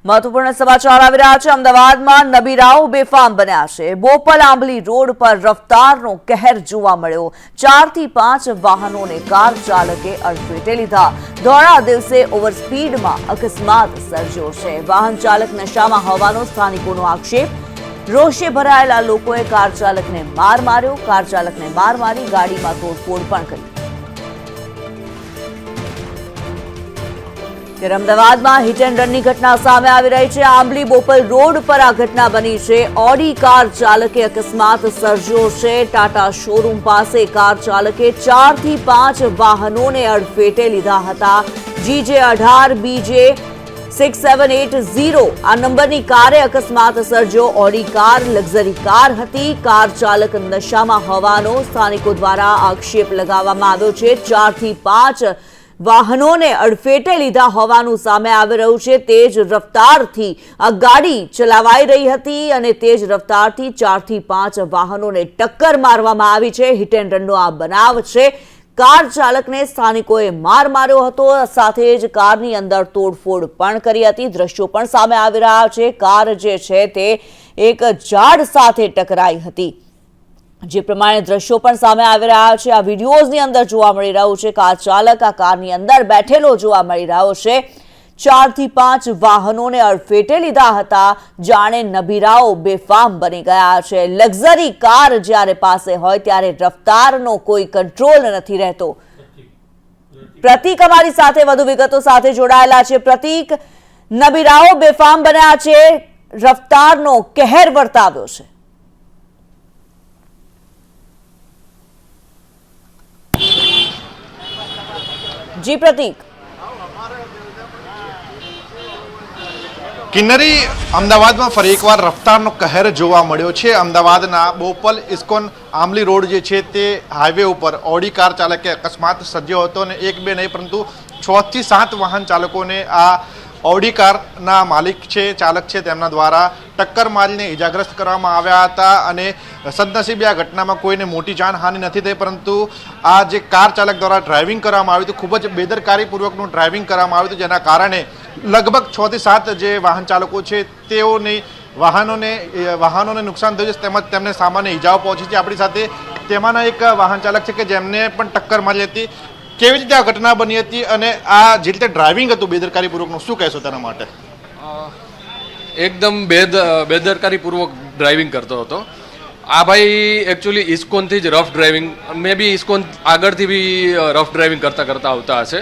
મહત્વપૂર્ણ સમાચાર આવી રહ્યા છે। અમદાવાદમાં નબીરાઓ બેફામ બન્યા છે। બોપલ આંબલી રોડ પર રફતારનો કહેર જોવા મળ્યો। 4 થી 5 વાહનોને કાર ચાલકે અડફેટે લીધા। દોડા દિવસે ઓવર સ્પીડમાં અકસ્માત સર્જ્યો છે। વાહન ચાલક નશામાં હોવાનો સ્થાનિકોનો આક્ષેપ। રોષે ભરાયેલા લોકોએ કાર ચાલકને માર માર્યો। કાર ચાલકને માર મારી ગાડીમાં તોડફોડ પણ કરી। ત્યારે અમદાવાદમાં હિટ એન્ડ રનની ઘટના સામે આવી રહી છે। આંબલી બોપલ રોડ પર આ ઘટના બની છે। ઓડી કાર ચાલકે અકસ્માત સર્જ્યો છે। ટાટા શોરૂમ પાસે કાર ચાલકે 4 થી 5 વાહનોને અડફેટે લીધા હતા। GJ18 BJ 6780 આ નંબરની કારે અકસ્માત સર્જ્યો। ઓડી કાર લક્ઝરી કાર હતી। કાર ચાલક નશામાં હોવાનો સ્થાનિકો દ્વારા આક્ષેપ લગાવવામાં આવ્યો છે। 4 થી 5 વાહનોને અડફેટે લીધા હોવાનું સામે આવી રહ્યું છે। તેજ રફતારથી આ ગાડી ચલાવાઈ રહી હતી અને તેજ રફતારથી 4 થી 5 વાહનોને ટક્કર મારવામાં આવી છે। હિટ એન્ડ રનનો આ બનાવ છે। કાર ચાલકને સ્થાનિકોએ માર માર્યો હતો, સાથે જ કારની અંદર તોડફોડ પણ કરી હતી। દ્રશ્યો પણ સામે આવી રહ્યા છે। કાર જે છે તે એક ઝાડ સાથે ટકરાઈ હતી, જે પ્રમાણે દ્રશ્યો પણ સામે આવી રહ્યા છે। આ વિડીયોઝની અંદર જોવા મળી રહ્યું છે કાર ચાલક આ કારની અંદર બેઠેલો જોવા મળી રહ્યો છે। 4 થી 5 વાહનોને અડફેટે લીધા હતા। જાણે નબીરાઓ બેફામ બની ગયા છે। લક્ઝરી કાર જ્યારે પાસે હોય ત્યારે રફતારનો કોઈ કંટ્રોલ નથી રહેતો। પ્રતીક અમારી સાથે વધુ વિગતો સાથે જોડાયેલા છે। પ્રતીક, નબીરાઓ બેફામ બન્યા છે, રફતારનો કહેર વર્તાવ્યો છે। जी प्रतीक। કિન્નરી, અમદાવાદમાં ફરી એકવાર રફતારનો કહેર જોવા મળ્યો છે। અમદાવાદના બોપલ ઇસ્કોન આંબલી રોડ જે છે તે હાઈવે ઉપર ઓડી કાર ચાલકે અકસ્માત સર્જ્યો હતો અને એક બે નહીં પરંતુ 6 થી 7 વાહન ચાલકોને આ ઓડી કારના માલિક છે, ચાલક છે, તેમના દ્વારા ટક્કર મારીને ઇજાગ્રસ્ત કરવામાં આવ્યા હતા અને સદનસીબે આ ઘટનામાં કોઈને મોટી જાનહાનિ નથી થઈ, પરંતુ આ જે કાર ચાલક દ્વારા ડ્રાઇવિંગ કરવામાં આવ્યું હતું, ખૂબ જ બેદરકારીપૂર્વકનું ડ્રાઇવિંગ કરવામાં આવ્યું હતું, જેના કારણે લગભગ 6 થી 7 જે વાહન ચાલકો છે તેઓને વાહનોને નુકસાન થયું છે, તેમજ તેમને સામાન્ય ઈજાઓ પહોંચી છે। આપણી સાથે તેમાંના એક વાહન ચાલક છે કે જેમને પણ ટક્કર મારી હતી। કેવી રીતે આ ઘટના બની હતી અને આ જે રીતે ડ્રાઇવિંગ હતું બેદરકારીપૂર્વકનું, શું કહેશો તેના માટે? એકદમ બેદરકારીપૂર્વક ડ્રાઇવિંગ કરતો હતો આ ભાઈ। એકચ્યુઅલી ઇસ્કોનથી જ રફ ડ્રાઇવિંગ, મે બી ઇસ્કોન આગળથી બી રફ ડ્રાઇવિંગ કરતા આવતા હશે।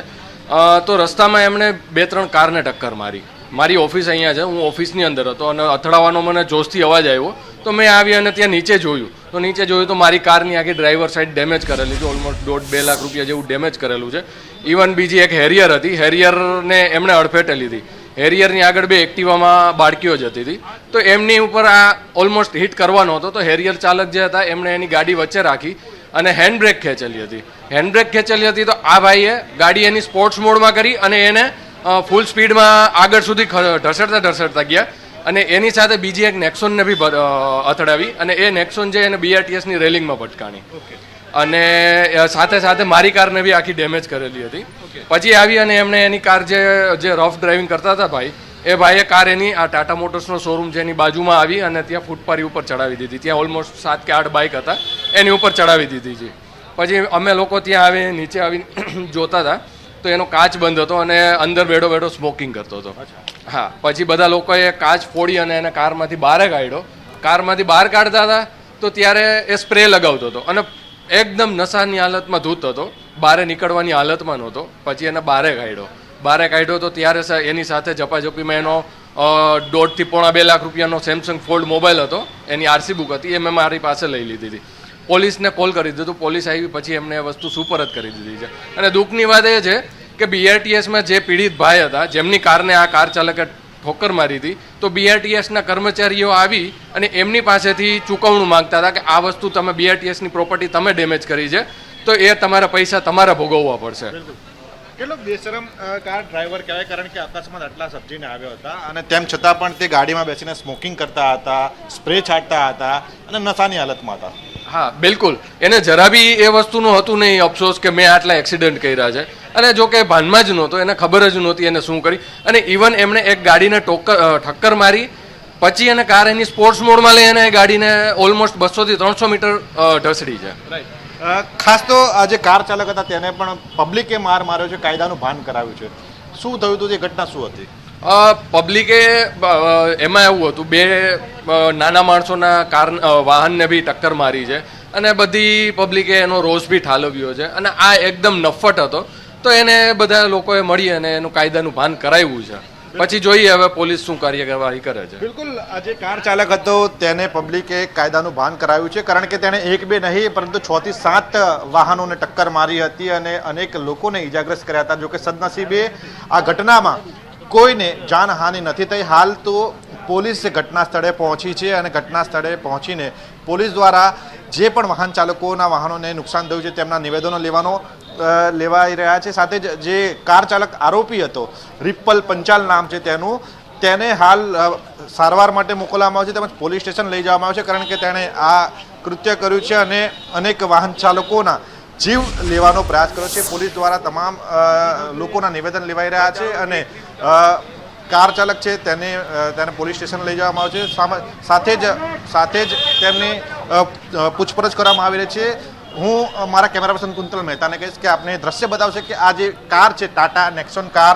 તો રસ્તામાં એમણે 2-3 કારને ટક્કર મારી। મારી ઓફિસ અહીંયા છે, હું ઓફિસની અંદર હતો અને અથડાવાનો મને જોશથી અવાજ આવ્યો તો મેં આવી અને ત્યાં નીચે જોયું તો મારી કારની આખી ડ્રાઈવર સાઈડ ડેમેજ કરેલી છે। ઓલમોસ્ટ 1.5-2 લાખ રૂપિયા જેવું ડેમેજ કરેલું છે। ઇવન બીજી એક હેરિયર હતી, હેરિયરને એમણે અડફેટે લીધી। હેરિયરની આગળ 2 એક્ટિવામાં બાળકીઓ જતી હતી, તો એમની ઉપર આ ઓલમોસ્ટ હિટ કરવાનો હતો, તો હેરિયર ચાલક જે હતા એમણે એની ગાડી વચ્ચે રાખી અને હેન્ડબ્રેક ખેંચેલી હતી। હેન્ડબ્રેક ખેંચેલી હતી તો આ ભાઈએ ગાડી એની સ્પોર્ટ્સ મોડમાં કરી અને એને ફૂલ સ્પીડમાં આગળ સુધી ઢસડતા ગયા અને એની સાથે બીજી એક નેક્સોનને બી અથડાવી અને એ નેક્સોન જે એને BRTSની રેલિંગમાં પટકાણી અને સાથે મારી કારને બી આખી ડેમેજ કરેલી હતી। પછી આવી અને એમણે એની કાર જે રફ ડ્રાઇવિંગ કરતા હતા ભાઈ, એ ભાઈએ કાર એની આ ટાટા મોટર્સનો શોરૂમ છે એની બાજુમાં આવી અને ત્યાં ફૂટપારી ઉપર ચડાવી દીધી। ત્યાં ઓલમોસ્ટ 7 કે 8 બાઇક હતા, એની ઉપર ચડાવી દીધી છે। પછી અમે લોકો ત્યાં આવી નીચે આવી જોતા હતા તો એનો કાચ બંધ હતો અને અંદર બેઠો સ્મોકિંગ કરતો હતો। હા, પછી બધા લોકોએ કાચ ફોડી અને એને કારમાંથી બહાર કાઢ્યો। કારમાંથી બહાર કાઢતા હતા તો ત્યારે એ સ્પ્રે લગાવતો હતો અને એકદમ નશાની હાલતમાં ધૂત હતો, બહાર નીકળવાની હાલતમાં નહોતો। પછી એને બહાર કાઢ્યો તો ત્યારે એની સાથે ઝપાઝપીમાં એનો 1.5 થી 2.5 લાખ રૂપિયાનો સેમસંગ ફોલ્ડ મોબાઈલ હતો, એની RC બુક હતી, એ મેં મારી પાસે લઈ લીધી હતી। પોલીસને કોલ કરી દીધું, પોલીસ આવી, પછી એમને એ વસ્તુ સુપરત કરી દીધી છે। અને દુઃખની વાત એ છે કે BRTSમાં જે પીડિત ભાઈ હતા, જેમની કારને આ કાર ચાલકે ઠોકર મારી હતી, તો BRTSના કર્મચારીઓ આવી અને એમની પાસેથી ચૂકવણું માંગતા હતા કે આ વસ્તુ તમે BRTSની પ્રોપર્ટી તમે ડેમેજ કરી છે તો એ તમારા પૈસા તમારે ભોગવવા પડશે। કેટલો બેશરમ કાર ડ્રાઈવર કહેવાય, કારણ કે અકસ્માત આટલા સર્જીને આવ્યો હતા અને તેમ છતાં પણ તે ગાડીમાં બેસીને સ્મોકિંગ કરતા હતા, સ્પ્રે છાંટતા હતા અને નશાની હાલતમાં હતા। હા બિલકુલ, એને જરા બી એ વસ્તુનું હતું નહીં અફસોસ કે મેં આટલા એક્સિડન્ટ કર્યા છે। અને જો કે ભાનમાં જ નહોતો, એને ખબર જ નહોતી એને શું કરી, અને ઇવન એમણે એક ગાડીને ઠક્કર મારી, પછી એને કાર એની સ્પોર્ટ્સ મોડમાં લઈ અને એ ગાડીને ઓલમોસ્ટ 200 થી 300 મીટર ઢસડી છે. ખાસ તો આ જે કાર ચાલક હતા તેને પણ પબ્લિકે માર માર્યો છે, કાયદાનું ભાન કરાવ્યું છે. શું થયું હતું, એ ઘટના શું હતી? પબ્લિકે એમાં એવું હતું, બે નાના માણસોના વાહનને બી ટક્કર મારી છે અને બધી પબ્લિકે એનો રોષ બી ઠાલવ્યો છે, અને આ એકદમ નફ્ફટ હતો, તો એને બધા લોકોએ મળી અને એનું કાયદાનું ભાન કરાવ્યું છે. પછી જોઈએ હવે પોલીસ શું કાર્યવાહી કરે છે. બિલકુલ, આ જે કાર ચાલક હતો તેને પબ્લિકે કાયદાનું ભાન કરાવ્યું છે, કારણ કે તેણે એક બે નહીં પરંતુ 6 થી 7 વાહનોને ટક્કર મારી હતી અને અનેક લોકોને ઈજાગ્રસ્ત કર્યા હતા. જોકે સદનસીબે આ ઘટનામાં કોઈને જાનહાનિ નથી થઈ. હાલ તો પોલીસ ઘટના સ્થળે પહોંચી છે અને ઘટના સ્થળે પહોંચીને પોલીસ દ્વારા જે પણ વાહન ચાલકોના વાહનોને નુકસાન થયું છે તેમના નિવેદનો લેવાઈ રહ્યા છે. સાથે જ જે કાર ચાલક આરોપી હતો, રિપલ પંચાલ નામ છે તેનું, તેને હાલ સારવાર માટે મોકલવામાં આવે છે તેમજ પોલીસ સ્ટેશન લઈ જવામાં આવે છે, કારણ કે તેણે આ કૃત્ય કર્યું છે અને અનેક વાહન ચાલકોના જીવ લેવાનો પ્રયાસ કર્યો છે. પોલીસ દ્વારા તમામ લોકોના નિવેદન લેવાઈ રહ્યા છે અને કાર ચાલક છે તેને પોલીસ સ્ટેશન લઈ જવામાં આવે છે. સાથે જ તેમની પૂછપરછ કરવામાં આવી રહી છે. હું મારા કેમેરા પર્સન કુંતલ મહેતાને કહીશ કે આપને દ્રશ્ય બતાવશે કે આ જે કાર છે, ટાટા નેક્સોન કાર,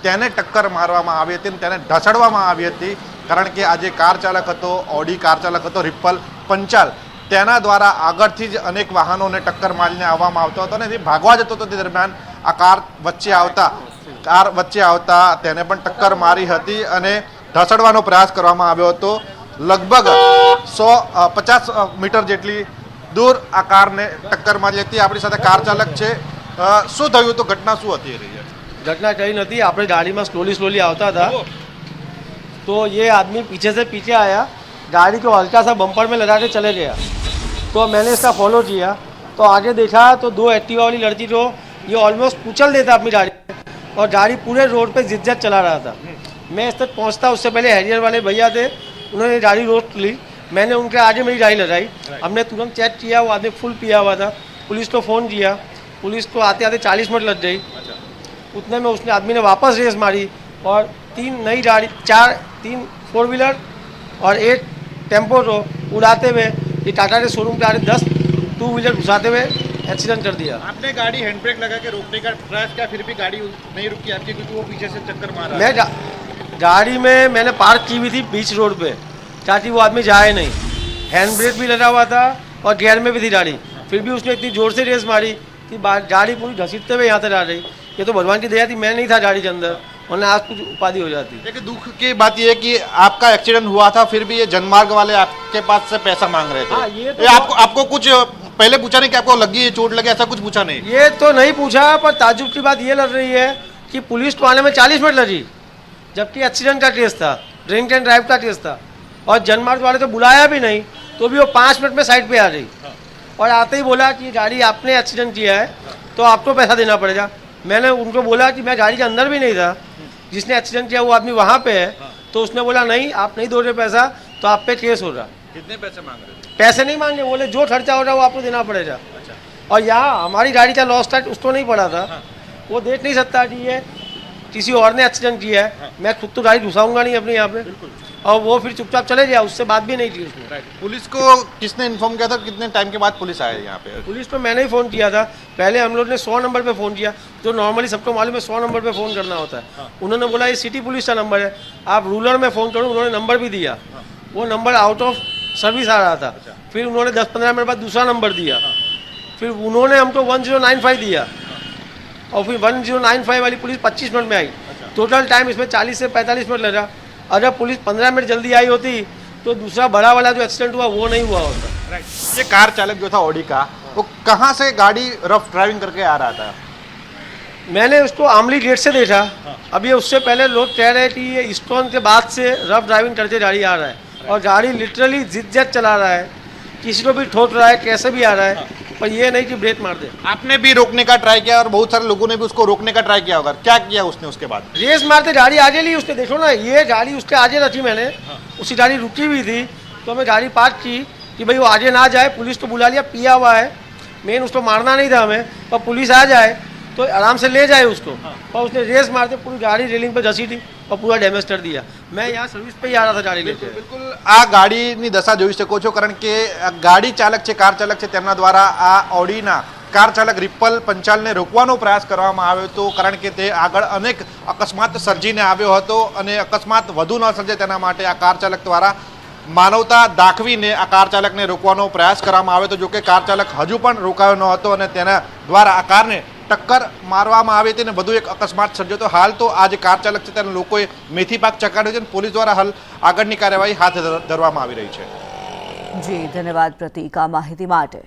તેને ટક્કર મારવામાં આવી હતી અને તેને ઢસડવામાં આવી હતી, કારણ કે આ જે કાર ચાલક હતો, ઓડી કાર ચાલક હતો રિપલ પંચાલ, તેના દ્વારા આગળથી જ અનેક વાહનોને ટક્કર મારીને આવવામાં આવતો હતો અને તે ભાગવા જતો હતો. તે દરમિયાન આ કાર વચ્ચે આવતા તેને પણ ટક્કર મારી હતી અને ઢસડવાનો પ્રયાસ કરવામાં આવ્યો હતો. લગભગ 150 મીટર જેટલી દૂર આ કારને ટક્કર મારી હતી. આપણી સાથે કાર ચાલક છે. શું થયું હતું, ઘટના શું હતી? घटना कहीं नहीं थी, આપણે गाड़ी में स्लोली आता था तो ये आदमी पीछे से पीछे आया, गाड़ी को हल्का सा बम्पर में लगा के चले गया, तो मैंने इसका फॉलो किया तो आगे देखा तो 2 एक्टिवा वाली लड़की जो ये ऑलमोस्ट कुचल देता अपनी गाड़ी और गाड़ी पूरे रोड पे जिज्जत चला रहा था. मैं इस तक पहुंचता उससे पहले हैरियर वाले भैया थे, उन्होंने गाड़ी रोक ली, मैंने उनके आगे मेरी गाड़ी लगाई. हमने तुरंत चेक किया, वो आदमी फुल पिया हुआ था. पुलिस को फ़ोन किया, पुलिस को आते आते 40 मिनट लग गई. उतने में उसने आदमी ने वापस रेस मारी और 3 नई गाड़ी 3 4 व्हीलर और 1 टेम्पो को उड़ाते हुए ये टाटा के शोरूम के आगे 10 2 व्हीलर घुसाते हुए एक्सीडेंट कर दिया. आपने गाड़ी हैंड ब्रेक लगा के रोकने का प्रयास किया, फिर भी गाड़ी नहीं रुकी आपकी, क्योंकि वो पीछे से टक्कर मारा? मैं गाड़ी में मैंने पार्क की हुई थी बीच रोड पे ताकि वो आदमी जाए नहीं. हैंड ब्रेक भी लगा हुआ था और गियर में भी थी गाड़ी, फिर भी उसने इतनी जोर से रेस मारी कि गाड़ी पूरी घसीटते हुए यहाँ तक आ गई. ये तो भगवान की दया थी, मैं नहीं था गाड़ी के अंदर, वरना आज कुछ उपाधि हो जाती. लेकिन दुख की बात यह है कि आपका एक्सीडेंट हुआ था, फिर भी ये जनमार्ग वाले आपके पास से पैसा मांग रहे थे. हाँ, ये तो आपको कुछ पहले पूछा नहीं कि आपको लगी है, चोट लगी, ऐसा कुछ पूछा नहीं? ये तो नहीं पूछा, पर ताजुब की बात ये लग रही है कि पुलिस को आने में 40 मिनट लगी, जबकि एक्सीडेंट का केस था, ड्रिंक एंड ड्राइव का केस था, और जनमार्ग वाले तो बुलाया भी नहीं, तो भी वो 5 मिनट में साइड पे आ गई और आते ही बोला कि गाड़ी आपने एक्सीडेंट किया है तो आपको पैसा देना पड़ेगा. मैंने उनको बोला कि मैं गाड़ी के अंदर भी नहीं था, जिसने एक्सीडेंट किया वो आदमी वहाँ पे है, तो उसने बोला नहीं आप नहीं दो रहे पैसा तो आप पे केस होगा. कितने पैसे मांग रहे थे? पैसे नहीं मांगे, बोले जो खर्चा हो रहा है वो आपको देना पड़ेगा. और यहाँ हमारी गाड़ी का लॉस था उसको नहीं पड़ा था, वो देख नहीं सकता कि ये किसी और ने एक्सीडेंट किया है. मैं खुद तो गाड़ी घुसाऊंगा नहीं अपने यहाँ पे, और वो फिर चुपचाप चले गया, उससे बात भी नहीं की उसने. पुलिस को किसने इन्फॉर्म किया था, कितने टाइम के बाद पुलिस आए यहाँ पे? पुलिस पे मैंने ही फ़ोन किया था. पहले हम लोग ने 100 नंबर पे फ़ोन किया, जो नॉर्मली सबको मालूम है 100 नंबर पे फ़ोन करना होता है. उन्होंने बोला ये सिटी पुलिस का नंबर है, आप रूरल में फ़ोन करो. उन्होंने नंबर भी दिया, वो नंबर आउट ऑफ सर्विस आ रहा था. फिर उन्होंने 10-15 मिनट बाद दूसरा नंबर दिया, फिर उन्होंने हमको 1095 दिया और फिर 1095 वाली पुलिस 25 मिनट में आई. टोटल टाइम इसमें 40 से 45 मिनट लगा. अगर पुलिस 15 मिनट जल्दी आई होती तो दूसरा बड़ा वाला जो एक्सीडेंट हुआ वो नहीं हुआ होता. ये कार चालक जो था ऑडी का, वो कहाँ से गाड़ी रफ ड्राइविंग करके आ रहा था? मैंने उसको आमली गेट से देखा. अभी उससे पहले लोग कह रहे कि ये इस्कॉन के बाद से रफ ड्राइविंग करके गाड़ी आ रहा है, और गाड़ी लिटरली जिद चला रहा है, किसी को भी ठोक रहा है, कैसे भी आ रहा है, पर ये नहीं कि ब्रेक मार दे. आपने भी रोकने का ट्राई किया और बहुत सारे लोगों ने भी उसको रोकने का ट्राई किया होगा, क्या किया उसने उसके बाद? रेस मारते गाड़ी आगे ली उसने. देखो ना, ये गाड़ी उसके आगे रखी मैंने, उसी गाड़ी रुकी हुई थी तो मैं गाड़ी पार्क की कि भाई वो आगे ना जाए. पुलिस को बुला लिया, पिया हुआ है, मेन उसको मारना नहीं था हमें, पर पुलिस आ जाए तो आराम से ले जाए उसको, और उसने रेस मारते पूरी गाड़ी रेलिंग पे घसी थी और पूरा डैमेज कर दिया। मैं यहाँ सर्विस पे ही आ रहा था गाड़ी लेके। બિલકુલ આ ગાડીની દશા જોઈ શકો છો, કારણ કે આ ગાડી ચાલક છે, કાર ચાલક છે, તેમના દ્વારા આ ઓડીના કાર ચાલક રિપલ પંચાલને રોકવાનો પ્રયાસ કરવામાં આવ્યો હતો, કારણ કે તે આગળ અનેક અકસ્માત સર્જીને આવ્યો હતો અને અકસ્માત વધુ ન સર્જે તેના માટે આ કાર ચાલક દ્વારા માનવતા દાખવીને આ કાર ચાલકને રોકવાનો પ્રયાસ કરવામાં આવ્યો હતો। જોકે કાર ચાલક હજુ પણ રોકાયો ન હતો અને તેના દ્વારા આ કારને ટક્કર મારવામાં આવી હતી અને વધુ એક અકસ્માત સર્જ્યો હતો। હાલ તો આ જે કાર ચાલક છે તેના લોકોએ મેથી પાક ચકાડ્યો છે અને પોલીસ દ્વારા હાલ આગળની કાર્યવાહી હાથ ધરવામાં આવી રહી છે। જી ધન્યવાદ પ્રતીક આ માહિતી માટે।